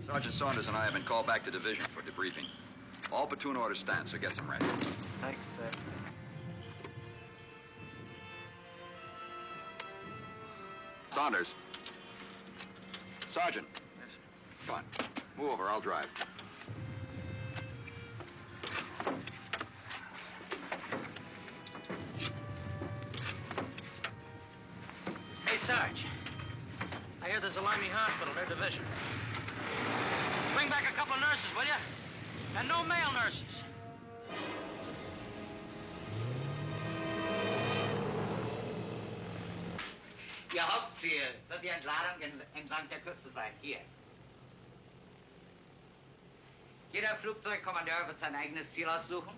Sergeant Saunders and I have been called back to division for debriefing. All platoon orders stand, so get some rest. Thanks, sir. Saunders. Sergeant. Yes. Come on. Move over, I'll drive. Hey, Sarge. I hear there's a Limey Hospital, their division. Bring back a couple of nurses, will you? And no male nurses. Ihr Hauptziel wird die Entladung entlang der Küste sein. Hier. Jeder Flugzeugkommandeur wird sein eigenes Ziel aussuchen.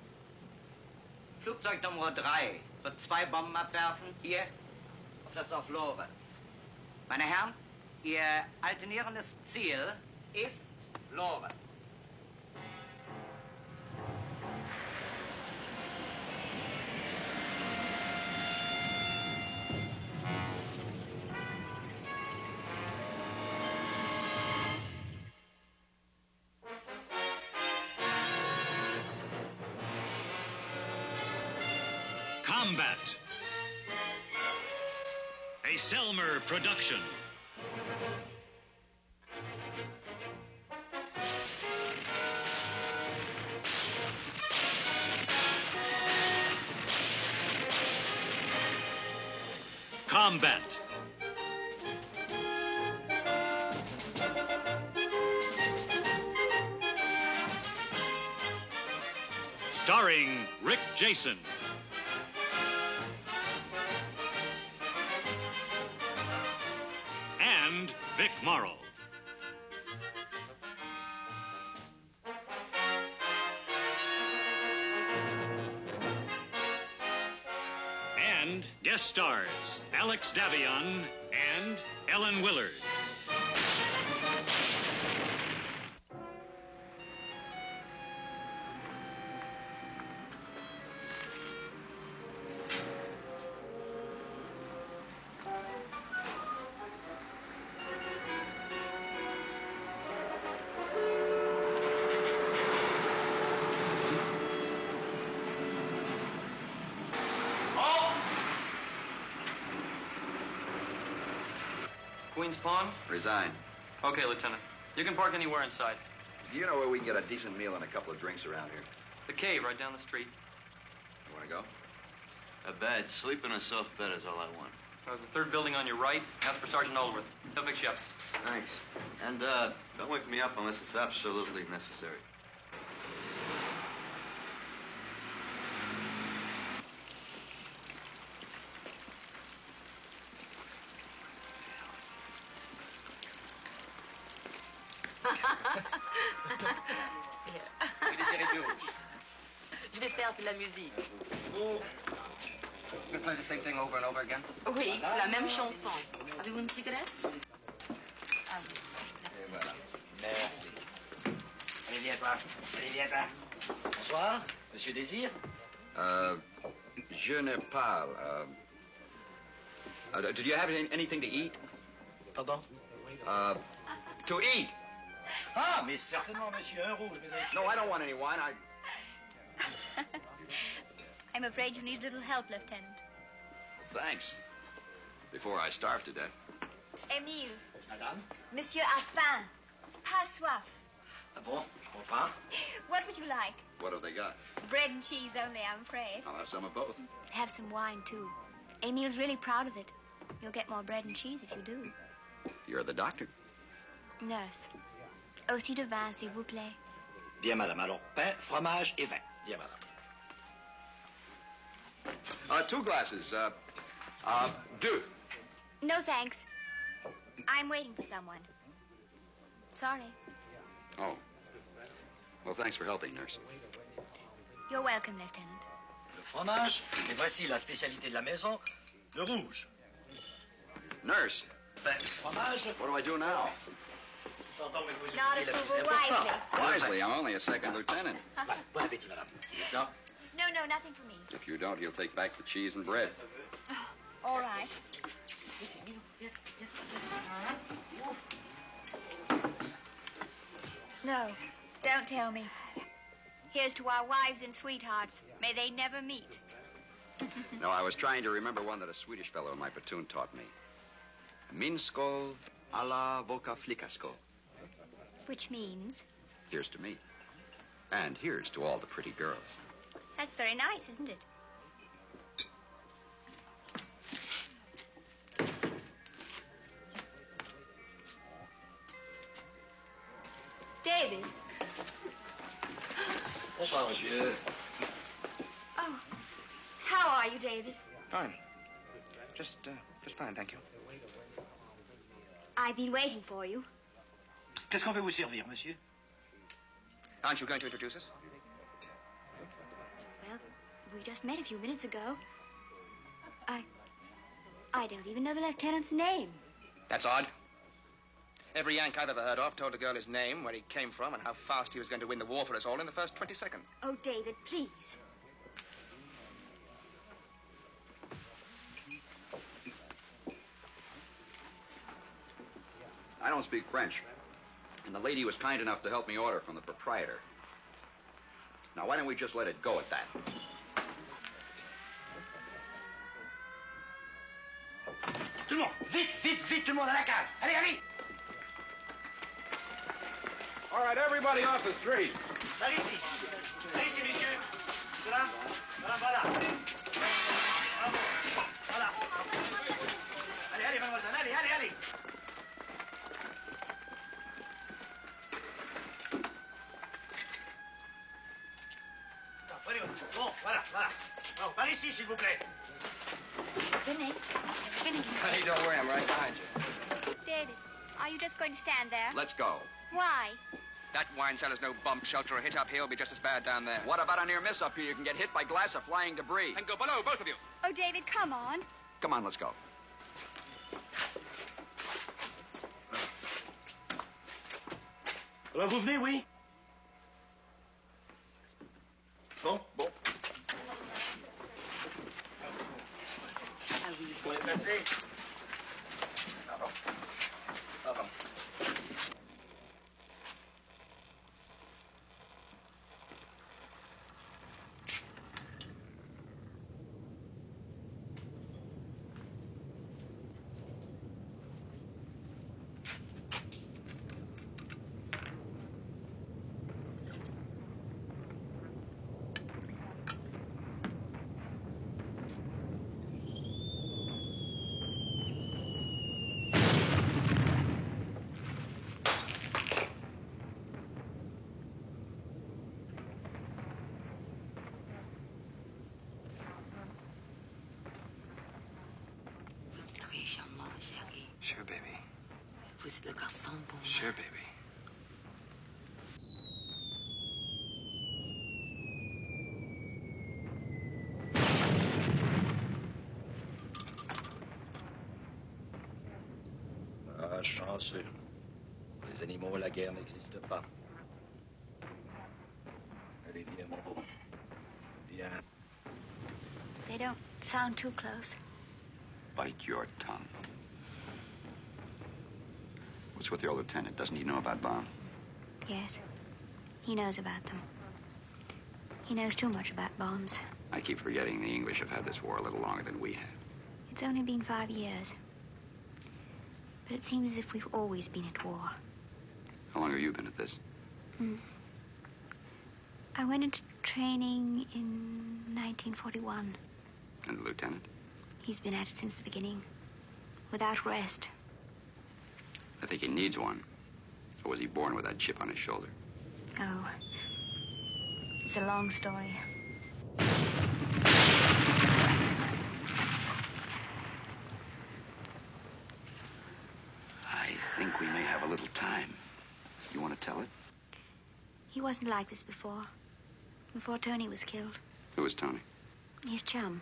Flugzeug Nummer 3 wird 2 Bomben abwerfen, hier auf das Dorf Lore. Meine Herren, Ihr alternierendes Ziel ist Lore. Combat. A Selmer production. Combat. Starring Rick Jason. And Vic Morrow. And guest stars Alex Davion and Ellen Willard. Queen's Pawn? Resign. Okay, Lieutenant. You can park anywhere inside. Do you know where we can get a decent meal and a couple of drinks around here? The cave right down the street. You want to go? A bed. Sleep in a soft bed is all I want. The third building on your right. Ask for Sergeant Oldworth. He'll fix you up. Thanks. And, don't wake me up unless it's absolutely necessary. Je vais faire de la musique. You can play the same thing over and over again? Oui, la même chanson. Avez-vous une cigarette? Ah oui. Et voilà. Merci. Allez, viens, toi. Allez, viens, toi. Bonsoir, Monsieur Désir. Je ne parle. Do you have anything to eat? Pardon? To eat. Ah, mais certainement, monsieur, un rouge. No, I don't want any wine. I'm afraid you need a little help, Lieutenant. Thanks. Before I starve to death. Émile. Madame? Monsieur a faim. Pas soif. Ah bon? Je comprends. What would you like? What have they got? Bread and cheese only, I'm afraid. I'll have some of both. Have some wine, too. Émile's really proud of it. You'll get more bread and cheese if you do. You're the doctor. Nurse. Aussi de vin, s'il vous plaît. Bien, madame. Alors, pain, fromage et vin. Bien, madame. 2 glasses. 2. No, thanks. I'm waiting for someone. Sorry. Oh. Well, thanks for helping, nurse. You're welcome, Lieutenant. Le fromage, et voici la spécialité de la maison, le rouge. Nurse. Pain, fromage. What do I do now? Pardon, mais vous Not oubliez la plus approval importante. Wisely, I'm only a second lieutenant. Bon appétit, madame. Non? No, nothing for me. If you don't, he'll take back the cheese and bread. All right. No, don't tell me. Here's to our wives and sweethearts. May they never meet. No, I was trying to remember one that a Swedish fellow in my platoon taught me. Minsko a la voka flikasko. Which means? Here's to me. And here's to all the pretty girls. That's very nice, isn't it? David. Bonsoir, monsieur. Oh, how are you, David? Fine. Just fine, thank you. I've been waiting for you. Qu'est-ce qu'on peut vous servir, monsieur? Aren't you going to introduce us? Well, we just met a few minutes ago. I don't even know the lieutenant's name. That's odd. Every Yank I've ever heard of told a girl his name, where he came from, and how fast he was going to win the war for us all in the first 20 seconds. Oh, David, please. I don't speak French. And the lady was kind enough to help me order from the proprietor. Now, why don't we just let it go at that? Tout le monde, vite, vite, vite, tout le monde à la cave. Allez, allez! All right, everybody off the street. Par ici. Par ici, messieurs. Voilà. Voilà, voilà. Bravo. Voilà. Allez, allez, mademoiselle. Allez, allez, allez. Bon, voilà, voilà. Bon, par ici, s'il vous plaît. Vinny. Vinny. Hey, don't worry, I'm right behind you. David, are you just going to stand there? Let's go. Why? That wine cellar's no bomb shelter. A hit up here will be just as bad down there. What about a near miss up here? You can get hit by glass or flying debris. And go below, both of you. Oh, David, come on. Come on, let's go. Alors, vous venez, oui? Bon, bon. Il faut les passer. Pardon. Pardon. Sure, baby. Vous êtes le garçon pour moi. Sure, baby. Ah, chanceux. Pour les animaux, la guerre n'existe pas. Allez, viens, mon beau. Viens. They don't sound too close. Bite your tongue. What's with your lieutenant? Doesn't he know about bombs? Yes, he knows about them. He knows too much about bombs. I keep forgetting the English have had this war a little longer than we have. It's only been 5 years. But it seems as if we've always been at war. How long have you been at this? I went into training in 1941. And the lieutenant? He's been at it since the beginning, without rest. I think he needs one. Or was he born with that chip on his shoulder? Oh, it's a long story. I think we may have a little time. You want to tell it? He wasn't like this before Tony was killed. Who was Tony? His chum.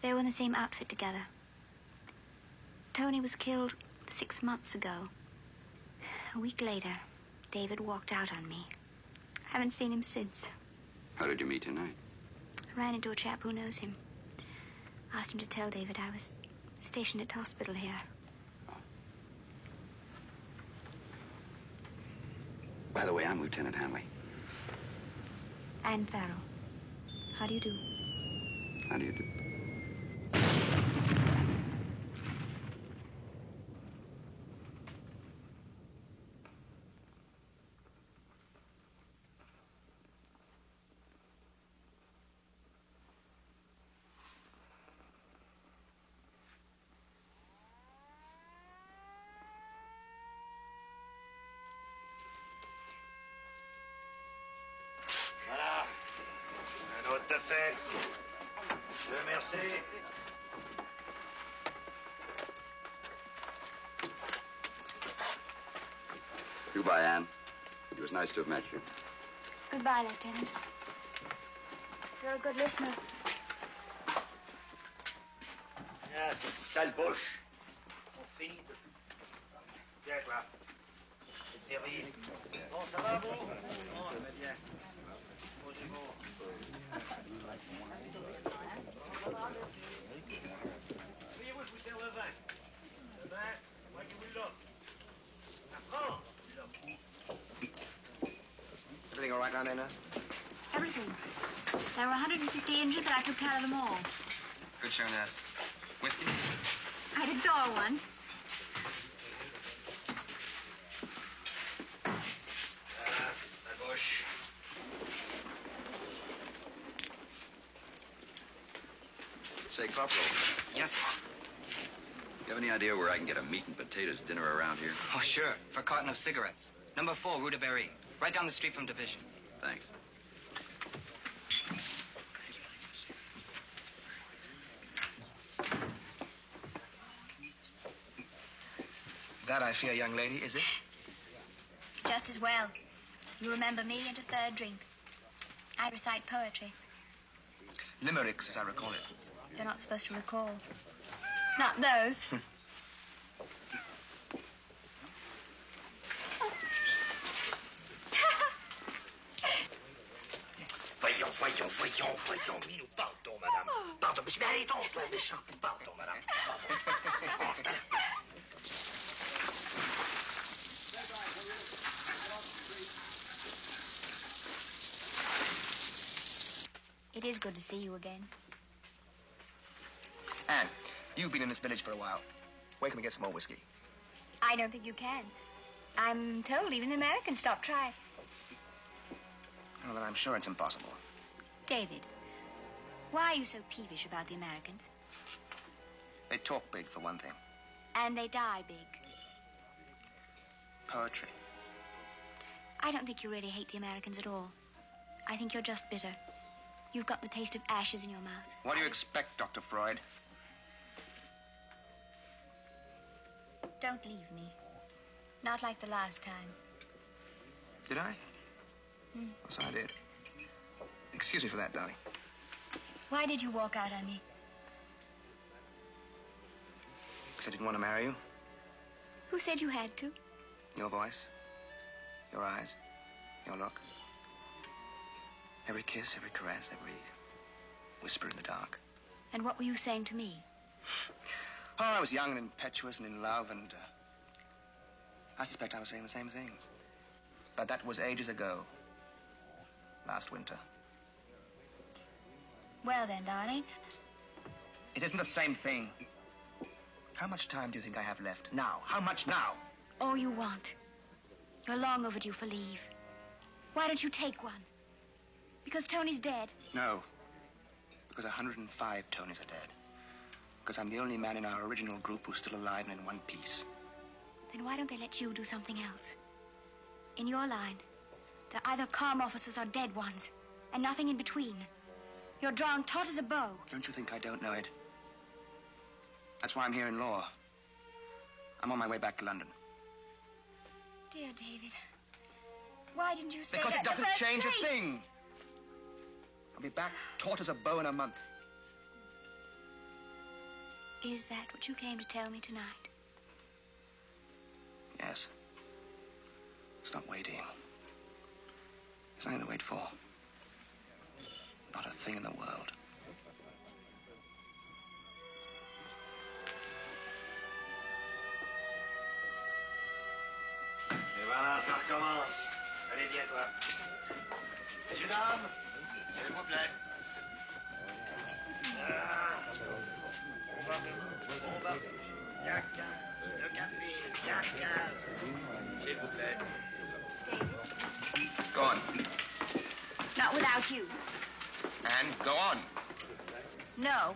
They were in the same outfit together. Tony was killed 6 months ago. A week later, David walked out on me. Haven't seen him since. How did you meet tonight? I ran into a chap who knows him. Asked him to tell David I was stationed at hospital here. By the way, I'm Lieutenant Hanley. Anne Farrell. How do you do? How do you do? Voilà. Un autre de fait. Je vous remercie. Goodbye, Anne. It was nice to have met you. Goodbye, Lieutenant. You're a good listener. Ah, ces sales poches. On finit de... Tiens, là. C'est servi. Bon, ça va, vous? Bon, ça va bien. Posez-vous. Voyez-vous, je vous sers le vin. Le vin, voyez-vous là. La France, là. Everything all right down there, nurse? Everything. There were 150 injured, but I took care of them all. Good show, nurse. Whiskey? I'd adore one. Ah, sa gauche. Say, Corporal, Yes, sir. you have any idea where I can get a meat and potatoes dinner around here? Oh, sure. For a carton of cigarettes. Number 4, Rue de Berry. Right down the street from Division. Thanks. That, I fear, young lady, is it? Just as well. You remember me at a third drink. I recite poetry. Limericks, as I recall it. You're not supposed to recall. Not those. Voyons. Mais nous partons, madame. Pardon, mais allez donc, toi, méchant. Pardon, madame. It is good to see you again. Anne, you've been in this village for a while. Where can we get some more whiskey? I don't think you can. I'm told even the Americans stop trying. Well, then I'm sure it's impossible. David, why are you so peevish about the Americans? They talk big, for one thing. And they die big. Poetry. I don't think you really hate the Americans at all. I think you're just bitter. You've got the taste of ashes in your mouth. What do you expect, Dr. Freud? Don't leave me. Not like the last time. Did I? Yes, I did. Excuse me for that, darling. Why did you walk out on me? Because I didn't want to marry you. Who said you had to? Your voice, your eyes, your look. Every kiss, every caress, every whisper in the dark. And what were you saying to me? Oh, I was young and impetuous and in love, and I suspect I was saying the same things. But that was ages ago. Last winter. Well then, darling. It isn't the same thing. How much time do you think I have left? Now. How much now? All you want. You're long overdue for leave. Why don't you take one? Because Tony's dead. No. Because 105 Tonys are dead. Because I'm the only man in our original group who's still alive and in one piece. Then why don't they let you do something else? In your line, they're either calm officers or dead ones, and nothing in between. You're drawn taut as a bow. Don't you think I don't know it? That's why I'm here in law. I'm on my way back to London. Dear David, why didn't you say Because that it doesn't in the first change place? a thing. I'll be back taut as a bow in a month. Is that what you came to tell me tonight? Yes. Stop waiting. There's nothing to wait for. Not a thing in the world. Et voilà, ça recommence. Allez, viens, toi. Messieurs, dames, s'il vous plaît. On va. Yaka, le café, yaka. S'il vous plaît. David? Go on. Not without you. And go on. No.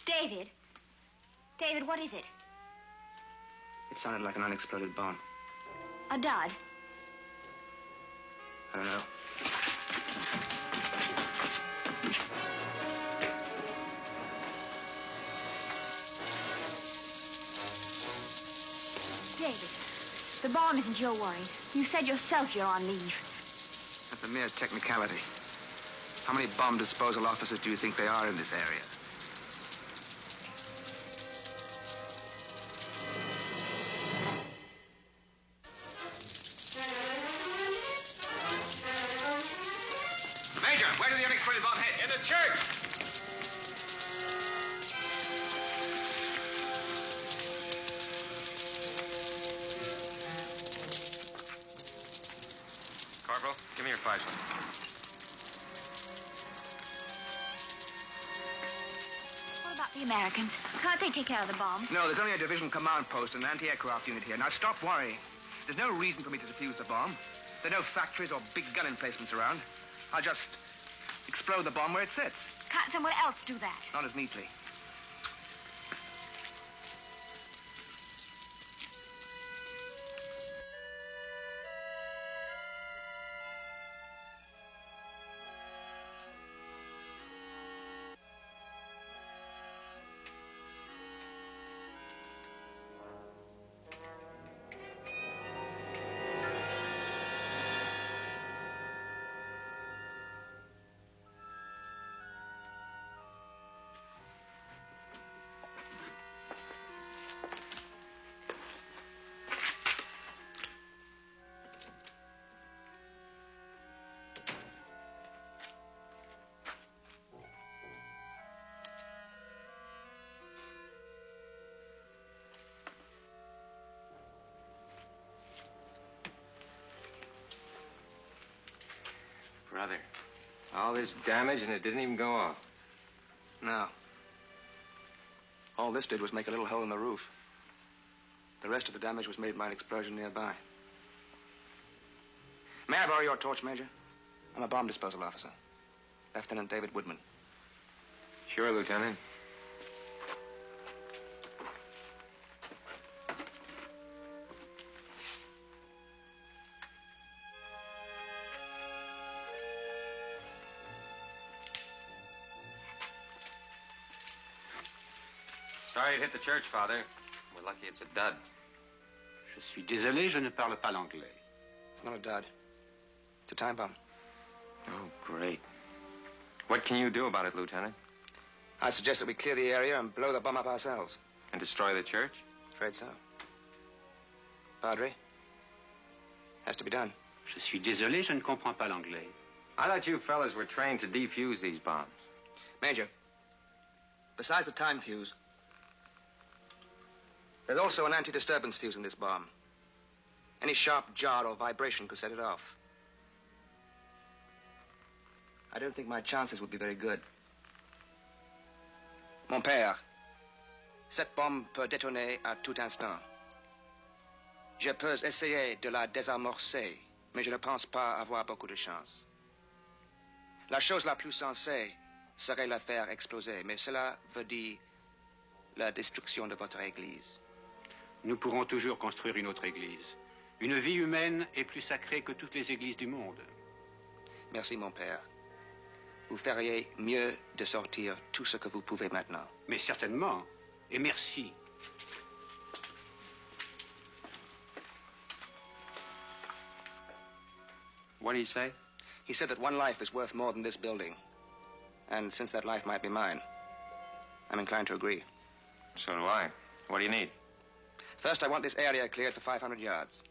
David? David, what is it? It sounded like an unexploded bomb. A dud? I don't know. David, the bomb isn't your worry. You said yourself you're on leave. That's a mere technicality. How many bomb disposal officers do you think there are in this area? Major, where did the unexploded bomb hit? In the church! Corporal, give me your flashlight. What about the Americans? Can't they take care of the bomb? No, there's only a division command post and an anti-aircraft unit here. Now stop worrying. There's no reason for me to defuse the bomb. There are no factories or big gun emplacements around. I'll just explode the bomb where it sits. Can't someone else do that? Not as neatly. Brother, all this damage and it didn't even go off. No. All this did was make a little hole in the roof. The rest of the damage was made by an explosion nearby. May I borrow your torch, Major? I'm a bomb disposal officer. Lieutenant David Woodman. Sure, Lieutenant. Sorry it hit the church, Father. We're lucky it's a dud. Je suis désolé, je ne parle pas l'anglais. It's not a dud. It's a time bomb. Oh, great. What can you do about it, Lieutenant? I suggest that we clear the area and blow the bomb up ourselves. And destroy the church? Afraid so. Padre? Has to be done. Je suis désolé, je ne comprends pas l'anglais. I thought you fellas were trained to defuse these bombs. Major, besides the time fuse, there's also an anti-disturbance fuse in this bomb. Any sharp jar or vibration could set it off. I don't think my chances would be very good. Mon père, cette bombe peut détonner à tout instant. Je peux essayer de la désamorcer, mais je ne pense pas avoir beaucoup de chance. La chose la plus sensée serait la faire exploser, mais cela veut dire la destruction de votre église. nous pourrons toujours construire une autre église. Une vie humaine est plus sacrée que toutes les églises du monde. Merci, mon père. Vous feriez mieux de sortir tout ce que vous pouvez maintenant. Mais certainement. Et merci. What did he say? He said that one life is worth more than this building. And since that life might be mine, I'm inclined to agree. So do I. What do you need? First, I want this area cleared for 500 yards.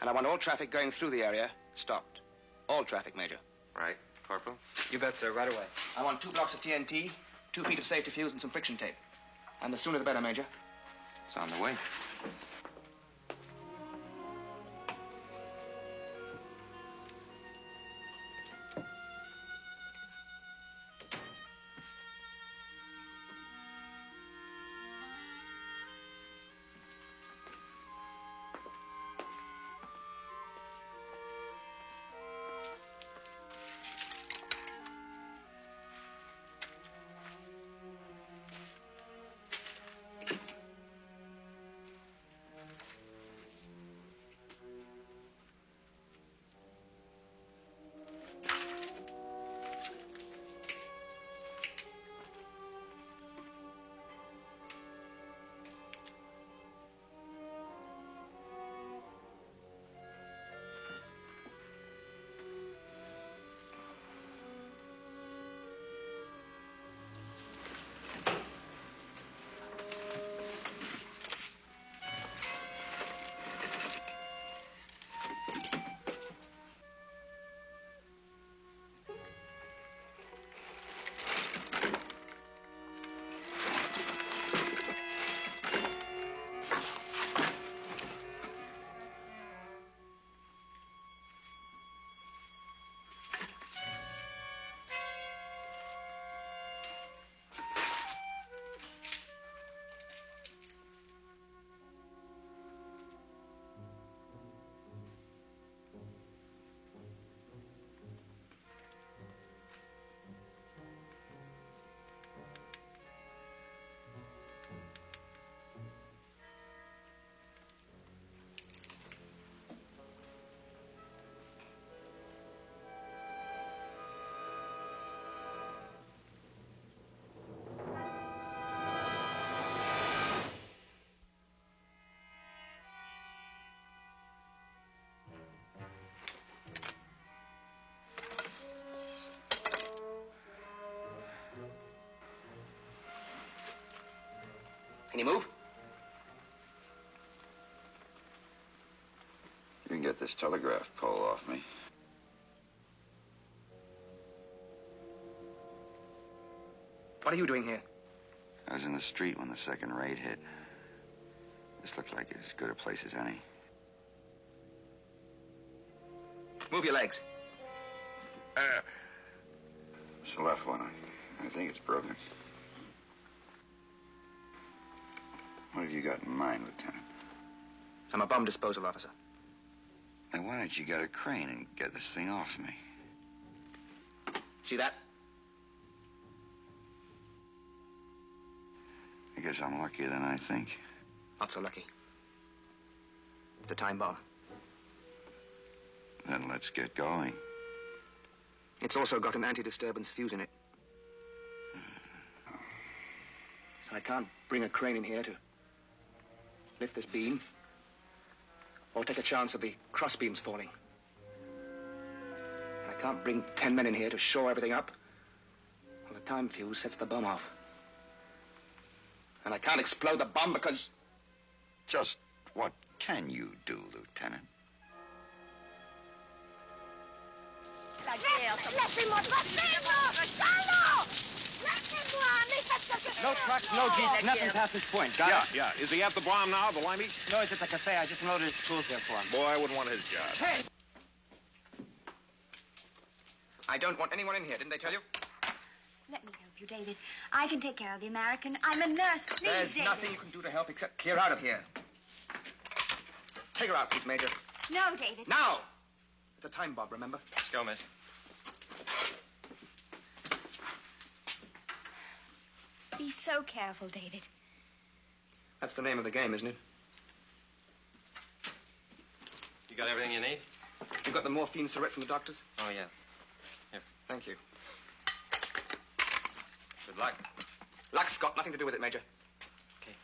And I want all traffic going through the area stopped. All traffic, Major. Right, Corporal? You bet, sir, right away. I want 2 blocks of TNT, 2 feet of safety fuse, and some friction tape. And the sooner the better, Major. It's on the way. Can you move? You can get this telegraph pole off me. What are you doing here? I was in the street when the second raid hit. This looked like as good a place as any. Move your legs. It's the left one. I think it's broken. What have you got in mind, Lieutenant? I'm a bomb disposal officer. Then why don't you get a crane and get this thing off me? See that? I guess I'm luckier than I think. Not so lucky. It's a time bomb. Then let's get going. It's also got an anti-disturbance fuse in it. So I can't bring a crane in here to lift this beam or take a chance of the cross beams falling. And I can't bring 10 men in here to shore everything up. Well, the time fuse sets the bomb off. And I can't explode the bomb because... Just what can you do, Lieutenant? Laissez-moi passer, Salo! Laissez-moi, mais faites ce que... No trucks, no jeeps, nothing past this point. Got it? Yeah. Is he at the bomb now, the limey? No, he's at the cafe. I just loaded his tools there for him. Boy, I wouldn't want his job. Hey! I don't want anyone in here, didn't they tell you? Let me help you, David. I can take care of the American. I'm a nurse. Please, There's David. nothing you can do to help except clear out of here. Take her out, please, Major. No, David. Now! It's a time bomb, remember? Let's go, miss. Be so careful, David. That's the name of the game, isn't it? got everything you need? You got the morphine syringe from the doctors? Oh, yeah. Here. Thank you. Good luck. Luck's got nothing to do with it, Major. Okay.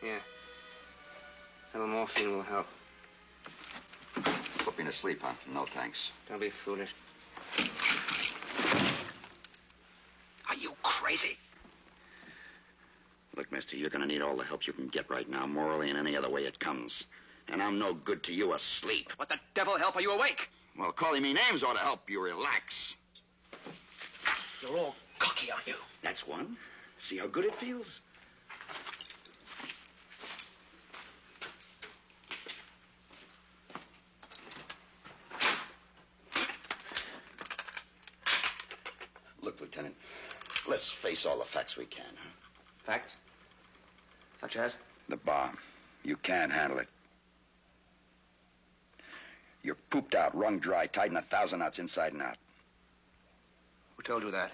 Yeah. A little morphine will help. Put me to sleep, huh? No, thanks. Don't be foolish. Are you crazy? Look, mister, you're gonna need all the help you can get right now, morally and any other way it comes. And I'm no good to you asleep. What the devil help are you awake? Well, calling me names ought to help you relax. You're all cocky, aren't you? That's one. See how good it feels? Look, Lieutenant, let's face all the facts we can. Huh? Facts? Such as? The bomb. You can't handle it. You're pooped out, wrung dry, tied in 1,000 knots inside and out. Who told you that?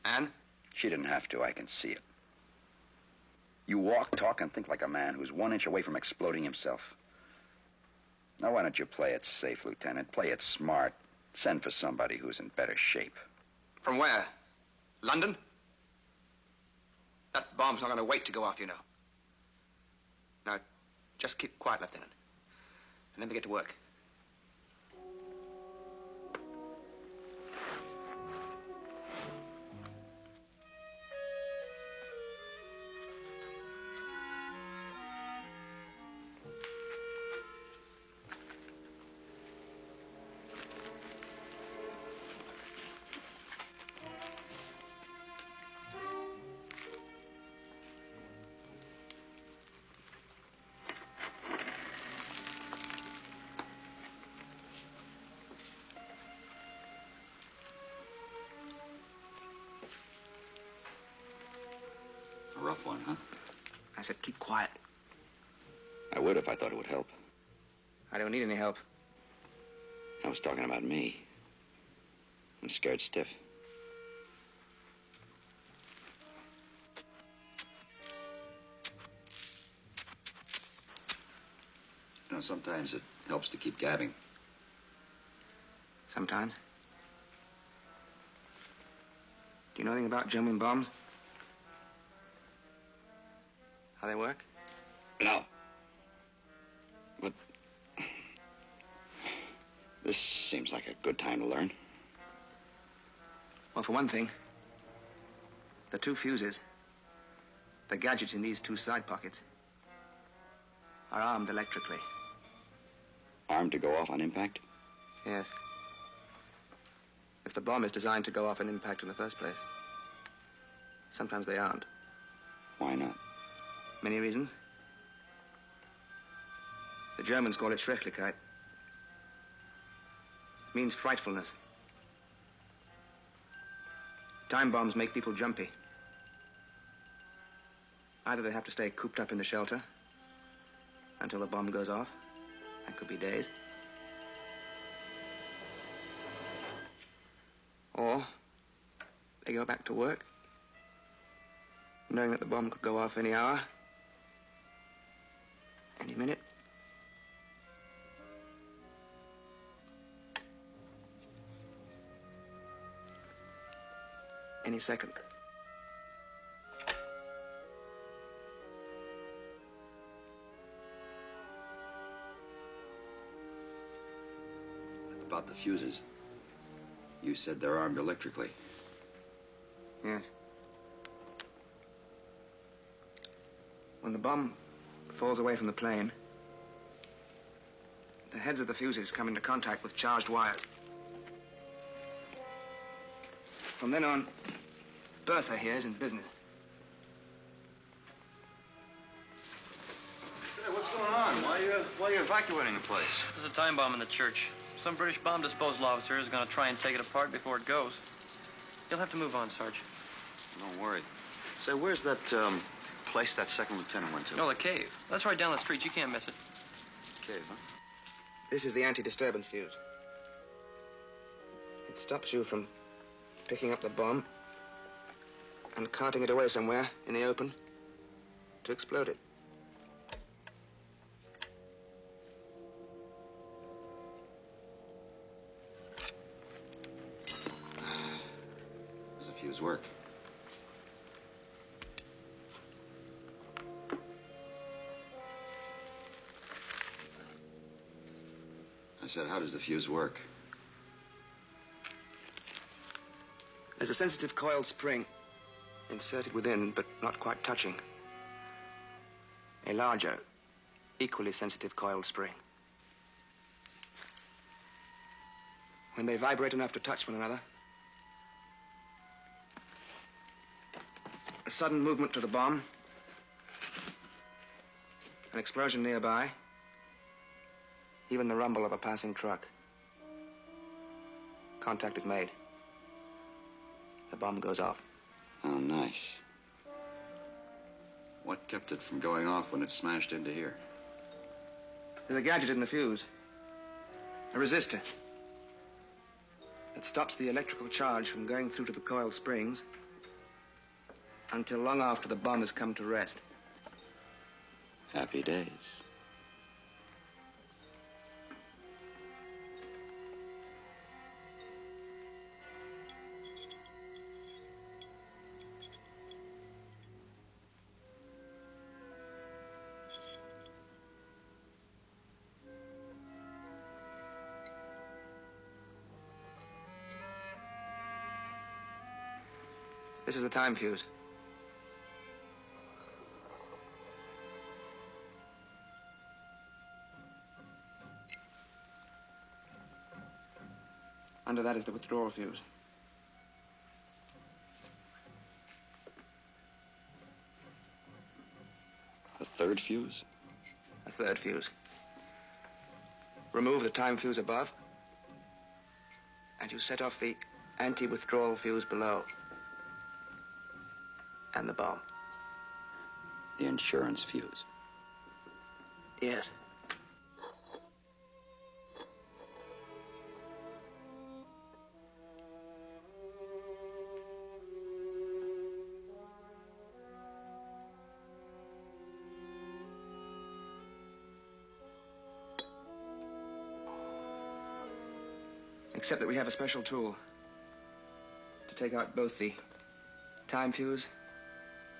Anne? She didn't have to. I can see it. You walk, talk, and think like a man who's 1 inch away from exploding himself. Now, why don't you play it safe, Lieutenant? Play it smart. Send for somebody who's in better shape. From where? London? That bomb's not going to wait to go off, you know. Now, just keep quiet, Lieutenant. And let me get to work. A rough one, huh? I said keep quiet. I would if I thought it would help. I don't need any help. I was talking about me. I'm scared stiff. You know, sometimes it helps to keep gabbing. Sometimes. Do you know anything about German bombs? How they work? No. But this seems like a good time to learn. Well, for one thing, the 2 fuses, the gadgets in these 2 side pockets, are armed electrically. Armed to go off on impact? Yes. If the bomb is designed to go off on impact in the first place, sometimes they aren't. Why not? Many reasons. The Germans call it Schrecklichkeit. Means frightfulness. Time bombs make people jumpy. Either they have to stay cooped up in the shelter until the bomb goes off. That could be days. Or they go back to work, knowing that the bomb could go off any hour, any minute. Any second. About the fuses. You said they're armed electrically. Yes. When the bomb falls away from the plane, the heads of the fuses come into contact with charged wires. From then on, Bertha here is in business. Say, what's going on? Why are you evacuating the place? There's a time bomb in the church. Some British bomb disposal officer is going to try and take it apart before it goes. You'll have to move on, Sarge. Don't worry. Say, where's that place that second lieutenant went to? No, the cave. That's right down the street. You can't miss it. Cave, huh? This is the anti-disturbance fuse. It stops you from picking up the bomb and carting it away somewhere in the open to explode it. Does the fuse work? I said, how does the fuse work? There's a sensitive coiled spring inserted within, but not quite touching. A larger, equally sensitive coiled spring. When they vibrate enough to touch one another, a sudden movement to the bomb, an explosion nearby, even the rumble of a passing truck. Contact is made. The bomb goes off. Oh, nice. What kept it from going off when it smashed into here? There's a gadget in the fuse. A resistor. That stops the electrical charge from going through to the coil springs until long after the bomb has come to rest. Happy days. This is the time fuse. Under that is the withdrawal fuse. A third fuse? A third fuse. Remove the time fuse above, and you set off the anti-withdrawal fuse below. And the bomb. The insurance fuse. Yes. Except that we have a special tool to take out both the time fuse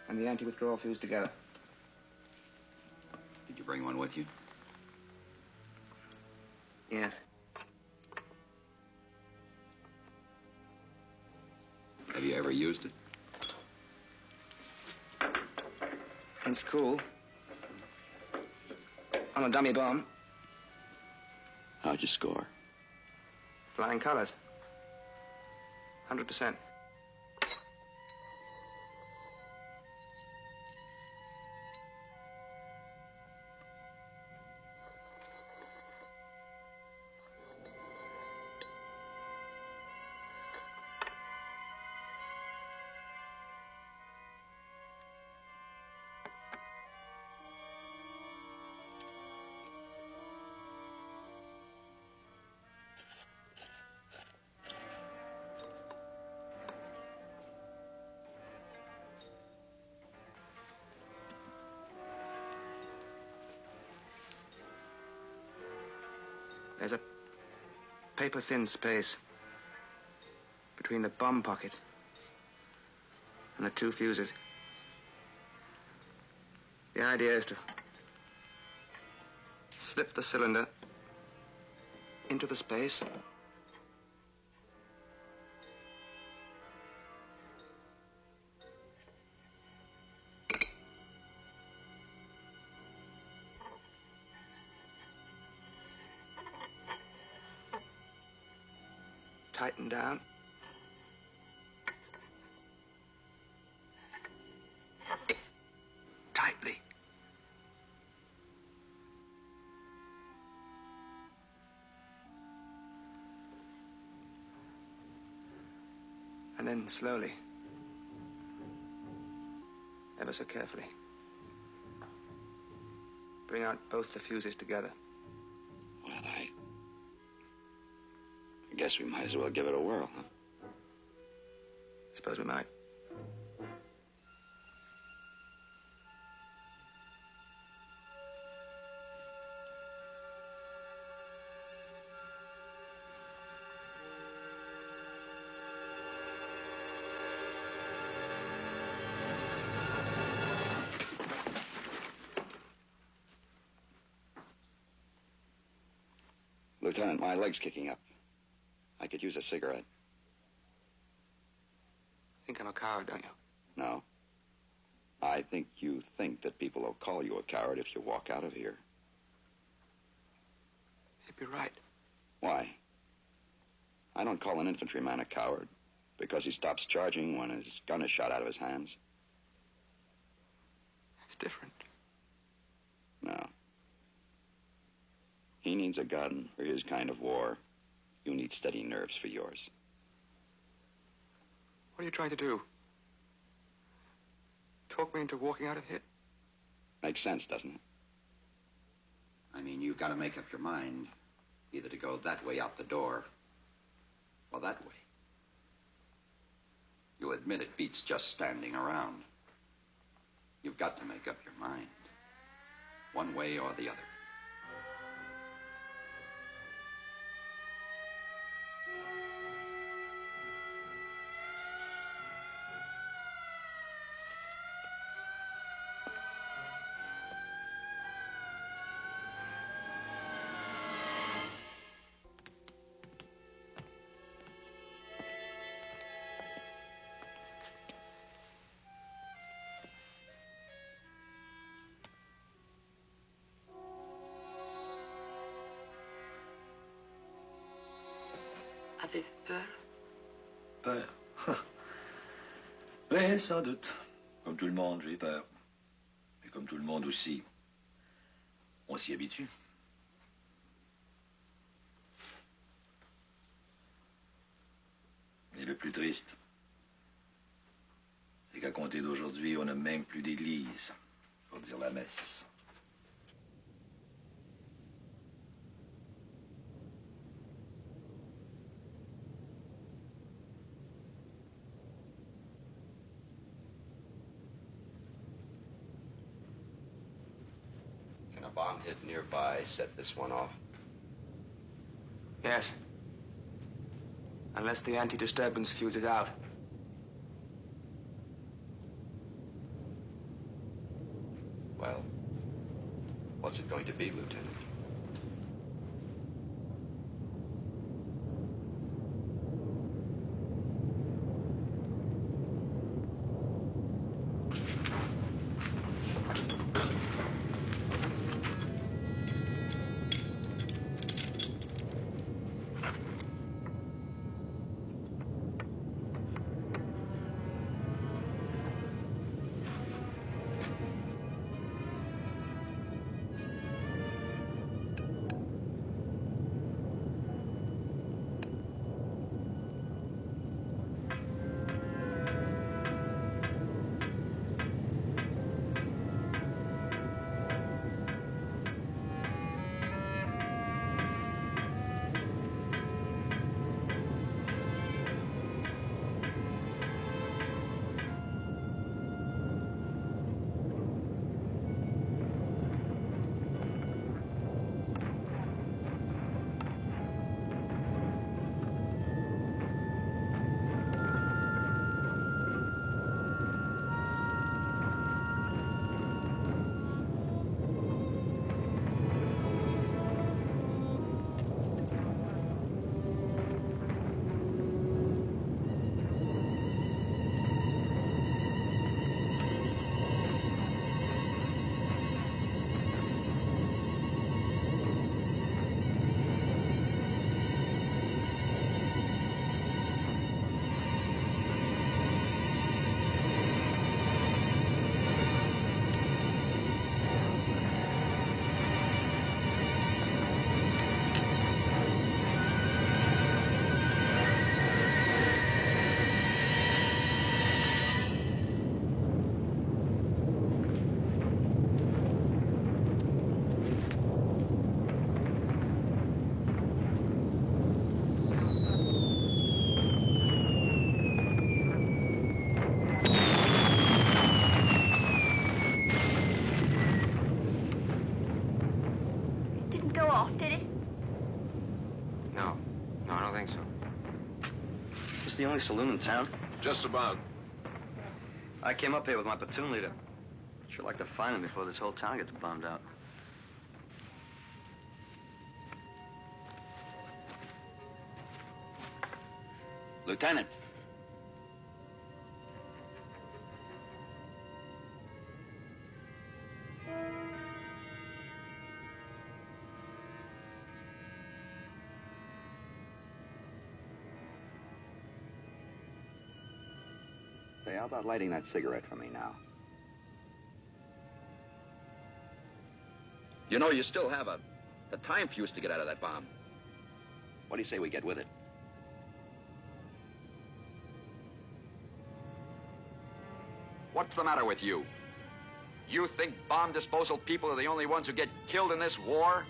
and the anti-withdrawal fuse together. Did you bring one with you? Yes. Have you ever used it? In school. On a dummy bomb. How'd you score? Flying colors. 100%. There's a paper-thin space between the bomb pocket and the two fuses. The idea is to slip the cylinder into the space tighten down. Tightly. And then slowly, ever so carefully, bring out both the fuses together. Well, I guess we might as well give it a whirl, huh? Suppose we might. Lieutenant, my leg's kicking up. I could use a cigarette. Think I'm a coward, don't you? No. I think you think that people will call you a coward if you walk out of here. You'd be right. Why? I don't call an infantryman a coward because he stops charging when his gun is shot out of his hands. It's different. No. He needs a gun for his kind of war. You need steady nerves for yours. What are you trying to do? Talk me into walking out of here? Makes sense, doesn't it? I mean, you've got to make up your mind either to go that way out the door or that way. You'll admit it beats just standing around. You've got to make up your mind, one way or the other. Avez-vous peur? Peur? Oui, sans doute. Comme tout le monde, j'ai peur. Et comme tout le monde aussi, on s'y habitue. Et le plus triste, c'est qu'à compter d'aujourd'hui, on n'a même plus d'église pour dire la messe. Can a bomb hit nearby set this one off? Yes. Unless the anti-disturbance fuse is out. Well, what's it going to be, Lieutenant? the only saloon in town? Just about. I came up here with my platoon leader. Sure like to find him before this whole town gets bombed out. Lieutenant. Say, how about lighting that cigarette for me now? You know, you still have a time fuse to get out of that bomb. What do you say we get with it? What's the matter with you? You think bomb disposal people are the only ones who get killed in this war?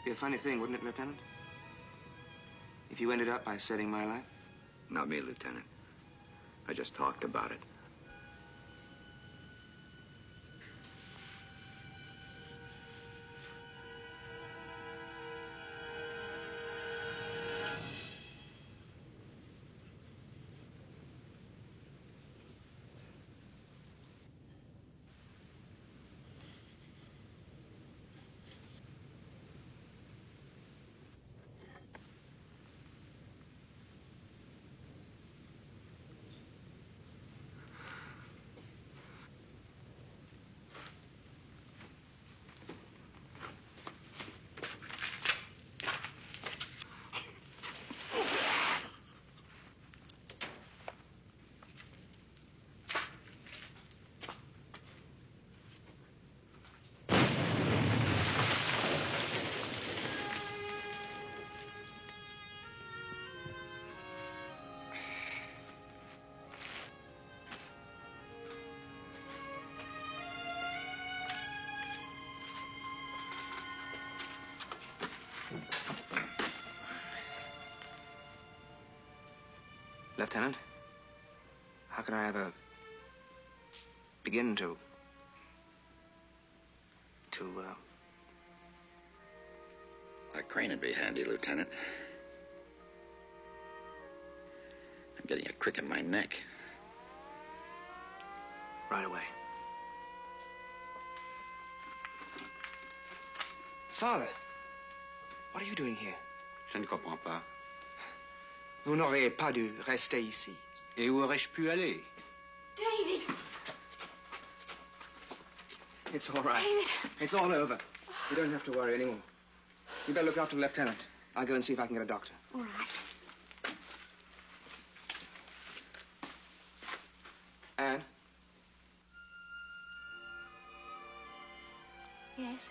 Be a funny thing, wouldn't it, Lieutenant? If you ended up by saving my life? Not me, Lieutenant. I just talked about it. Lieutenant, how can I ever begin to A crane would be handy, Lieutenant. I'm getting a crick in my neck. Right away. Father, what are you doing here? Je ne comprends pas. Vous n'auriez pas dû rester ici. Et où aurais-je pu aller? David! It's all right. David! It's all over. You don't have to worry anymore. You better look after the lieutenant. I'll go and see if I can get a doctor. All right. Anne? Yes?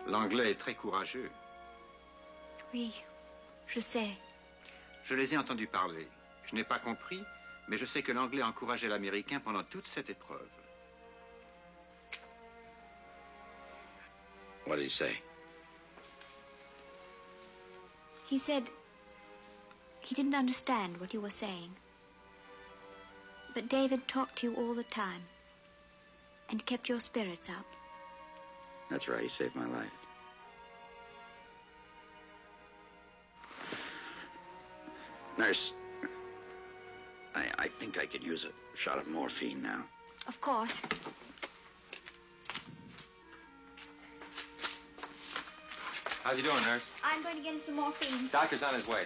L'anglais est très courageux. Oui, je sais. Je les ai entendus parler. Je n'ai pas compris, mais je sais que l'anglais encourageait l'américain pendant toute cette épreuve. What did he say? He said he didn't understand what you were saying. But David talked to you all the time and kept your spirits up. That's right, he saved my life. Nurse, I think I could use a shot of morphine now. Of course. How's he doing, nurse? I'm going to get him some morphine. Doctor's on his way.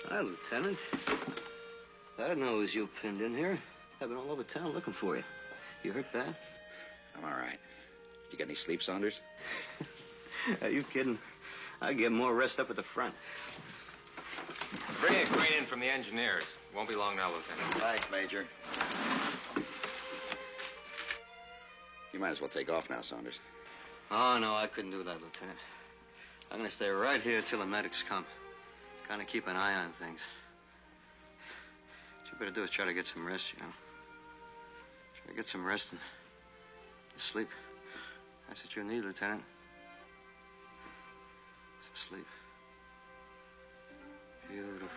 Hi, Lieutenant. I didn't know it was you pinned in here. I've been all over town looking for you. You hurt bad? I'm all right. You got any sleep, Saunders? Are you kidding? I get more rest up at the front. Bring a crane in from the engineers. Won't be long now, Lieutenant. Thanks, Major. You might as well take off now, Saunders. Oh, no, I couldn't do that, Lieutenant. I'm going to stay right here till the medics come. Kind of keep an eye on things. What you better do is try to get some rest, you know. Try to get some rest and sleep. That's what you need, Lieutenant. Some sleep. Beautiful.